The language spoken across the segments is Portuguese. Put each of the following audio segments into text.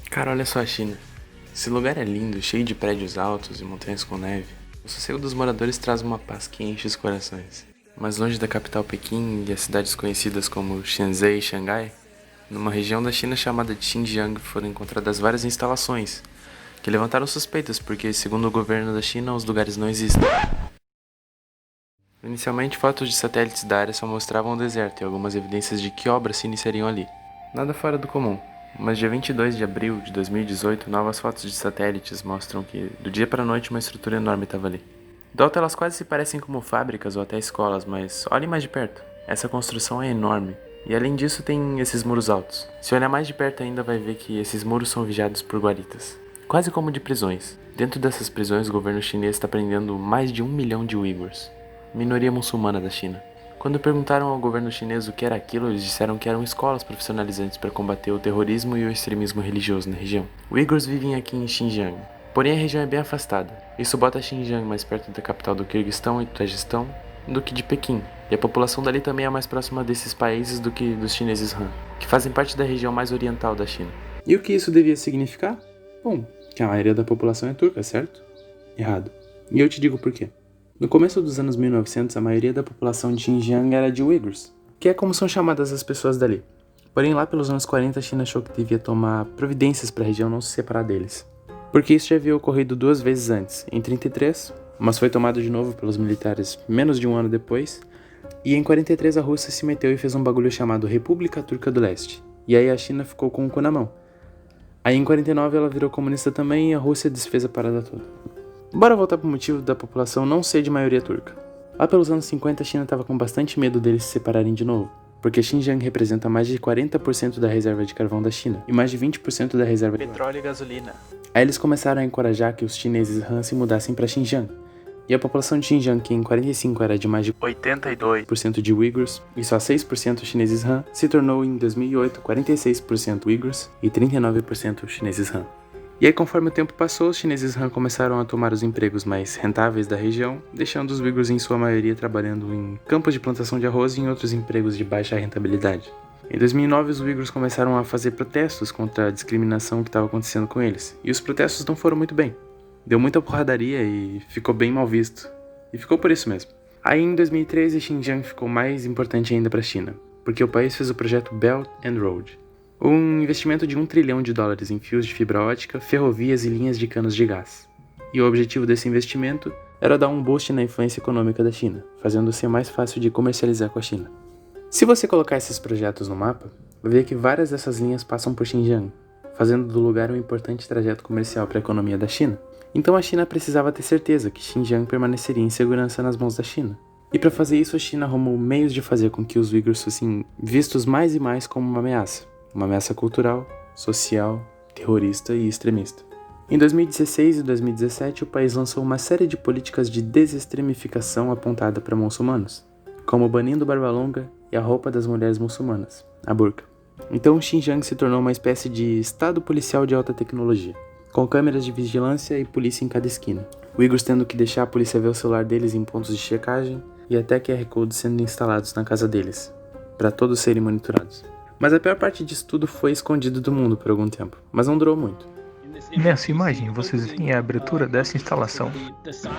Cara, olha só a China. Esse lugar é lindo, cheio de prédios altos e montanhas com neve. O sossego dos moradores traz uma paz que enche os corações. Mas longe da capital Pequim e as cidades conhecidas como Shenzhen e Xangai, numa região da China chamada de Xinjiang foram encontradas várias instalações que levantaram suspeitas porque, segundo o governo da China, os lugares não existem. Inicialmente, fotos de satélites da área só mostravam o deserto e algumas evidências de que obras se iniciariam ali. Nada fora do comum, mas dia 22 de abril de 2018, novas fotos de satélites mostram que, do dia para a noite, uma estrutura enorme estava ali. Do alto elas quase se parecem como fábricas ou até escolas, mas olhem mais de perto. Essa construção é enorme. E além disso tem esses muros altos. Se olhar mais de perto ainda vai ver que esses muros são vigiados por guaritas. Quase como de prisões. Dentro dessas prisões o governo chinês está prendendo mais de 1 milhão de uigurs, minoria muçulmana da China. Quando perguntaram ao governo chinês o que era aquilo, eles disseram que eram escolas profissionalizantes para combater o terrorismo e o extremismo religioso na região. Uigurs vivem aqui em Xinjiang, porém a região é bem afastada. Isso bota Xinjiang mais perto da capital do Quirguistão e do Tajiquistão do que de Pequim, e a população dali também é mais próxima desses países do que dos chineses Han, que fazem parte da região mais oriental da China. E o que isso devia significar? Bom, que a maioria da população é turca, certo? Errado. E eu te digo por quê. No começo dos anos 1900, a maioria da população de Xinjiang era de Uigurs, que é como são chamadas as pessoas dali. Porém, lá pelos anos 40, a China achou que devia tomar providências para a região não se separar deles. Porque isso já havia ocorrido 2 vezes antes, em 33, mas foi tomado de novo pelos militares menos de um ano depois, e em 43 a Rússia se meteu e fez um bagulho chamado República Turca do Leste. E aí a China ficou com o cu na mão. Aí em 49 ela virou comunista também e a Rússia desfez a parada toda. Bora voltar pro motivo da população não ser de maioria turca. Lá pelos anos 50 a China estava com bastante medo deles se separarem de novo, porque Xinjiang representa mais de 40% da reserva de carvão da China e mais de 20% da reserva de Petróleo e gasolina. Aí eles começaram a encorajar que os chineses Han se mudassem para Xinjiang. E a população de Xinjiang, que em 45 era de mais de 82% de Uigurs e só 6% chineses Han, se tornou em 2008 46% Uigurs e 39% chineses Han. E aí, conforme o tempo passou, os chineses Han começaram a tomar os empregos mais rentáveis da região, deixando os Uigurs em sua maioria trabalhando em campos de plantação de arroz e em outros empregos de baixa rentabilidade. Em 2009, os Uigurs começaram a fazer protestos contra a discriminação que estava acontecendo com eles, e os protestos não foram muito bem. Deu muita porradaria e ficou bem mal visto. E ficou por isso mesmo. Aí em 2013, Xinjiang ficou mais importante ainda para a China, porque o país fez o projeto Belt and Road, um investimento de $1 trilhão em fios de fibra ótica, ferrovias e linhas de canos de gás. E o objetivo desse investimento era dar um boost na influência econômica da China, fazendo ser mais fácil de comercializar com a China. Se você colocar esses projetos no mapa, vai ver que várias dessas linhas passam por Xinjiang, fazendo do lugar um importante trajeto comercial para a economia da China. Então a China precisava ter certeza que Xinjiang permaneceria em segurança nas mãos da China. E para fazer isso, a China arrumou meios de fazer com que os uigurs fossem vistos mais e mais como uma ameaça cultural, social, terrorista e extremista. Em 2016 e 2017, o país lançou uma série de políticas de desextremificação apontada para muçulmanos, como banindo barba longa e a roupa das mulheres muçulmanas, a burca. Então Xinjiang se tornou uma espécie de estado policial de alta tecnologia, com câmeras de vigilância e polícia em cada esquina. Uigurs tendo que deixar a polícia ver o celular deles em pontos de checagem e até QR codes sendo instalados na casa deles, para todos serem monitorados. Mas a pior parte disso tudo foi escondido do mundo por algum tempo, mas não durou muito. Nessa imagem, vocês veem a abertura dessa instalação.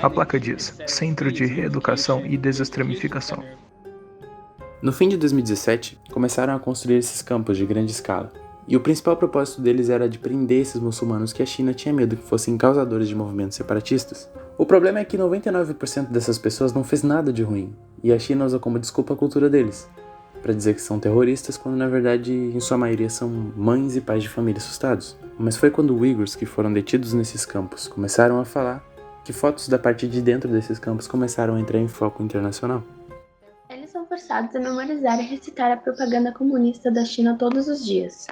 A placa diz Centro de Reeducação e Desextremificação. No fim de 2017, começaram a construir esses campos de grande escala, e o principal propósito deles era de prender esses muçulmanos que a China tinha medo que fossem causadores de movimentos separatistas. O problema é que 99% dessas pessoas não fez nada de ruim, e a China usa como desculpa a cultura deles, para dizer que são terroristas, quando na verdade, em sua maioria, são mães e pais de família assustados. Mas foi quando uigurs que foram detidos nesses campos começaram a falar que fotos da parte de dentro desses campos começaram a entrar em foco internacional. Eles são forçados a memorizar e recitar a propaganda comunista da China todos os dias.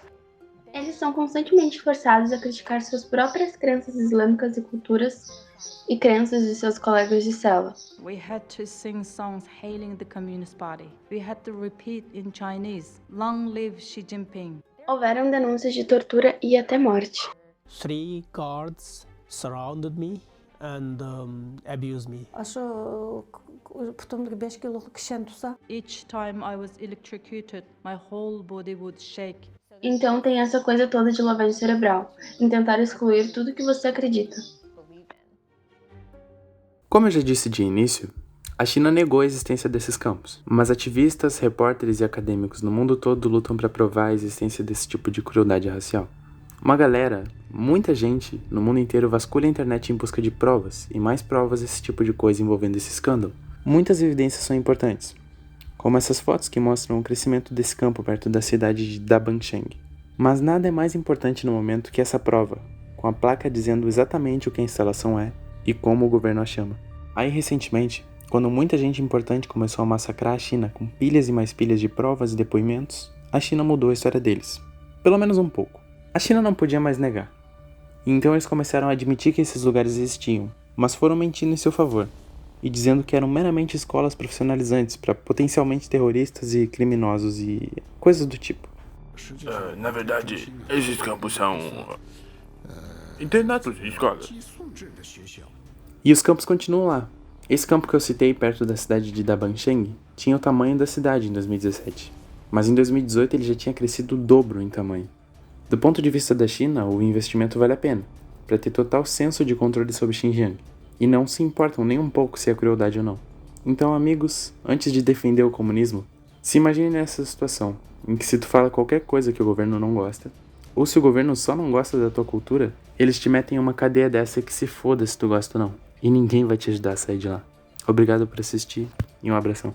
Eles são constantemente forçados a criticar suas próprias crenças islâmicas e culturas e crenças de seus colegas de cela. We had to sing songs hailing the Communist Party. We had to repeat in Chinese, "Long live Xi Jinping." Houveram denúncias de tortura e até morte. 3 guards surrounded me and abused me. Each time I was electrocuted, my whole body would shake. Então tem essa coisa toda de lavagem cerebral, em tentar excluir tudo que você acredita. Como eu já disse de início, a China negou a existência desses campos, mas ativistas, repórteres e acadêmicos no mundo todo lutam para provar a existência desse tipo de crueldade racial. Uma galera, muita gente, no mundo inteiro vasculha a internet em busca de provas e mais provas desse tipo de coisa envolvendo esse escândalo. Muitas evidências são importantes, como essas fotos que mostram o crescimento desse campo perto da cidade de Dabansheng. Mas nada é mais importante no momento que essa prova, com a placa dizendo exatamente o que a instalação é e como o governo a chama. Aí recentemente, quando muita gente importante começou a massacrar a China com pilhas e mais pilhas de provas e depoimentos, a China mudou a história deles. Pelo menos um pouco. A China não podia mais negar. Então eles começaram a admitir que esses lugares existiam, mas foram mentindo em seu favor, e dizendo que eram meramente escolas profissionalizantes para potencialmente terroristas e criminosos e coisas do tipo. Na verdade, esses campos são internatos de escolas. E os campos continuam lá. Esse campo que eu citei perto da cidade de Dabansheng tinha o tamanho da cidade em 2017, mas em 2018 ele já tinha crescido o dobro em tamanho. Do ponto de vista da China, o investimento vale a pena, para ter total senso de controle sobre Xinjiang, e não se importam nem um pouco se é crueldade ou não. Então, amigos, antes de defender o comunismo, se imagine nessa situação, em que se tu fala qualquer coisa que o governo não gosta, ou se o governo só não gosta da tua cultura, eles te metem em uma cadeia dessa que se foda se tu gosta ou não, e ninguém vai te ajudar a sair de lá. Obrigado por assistir e um abração.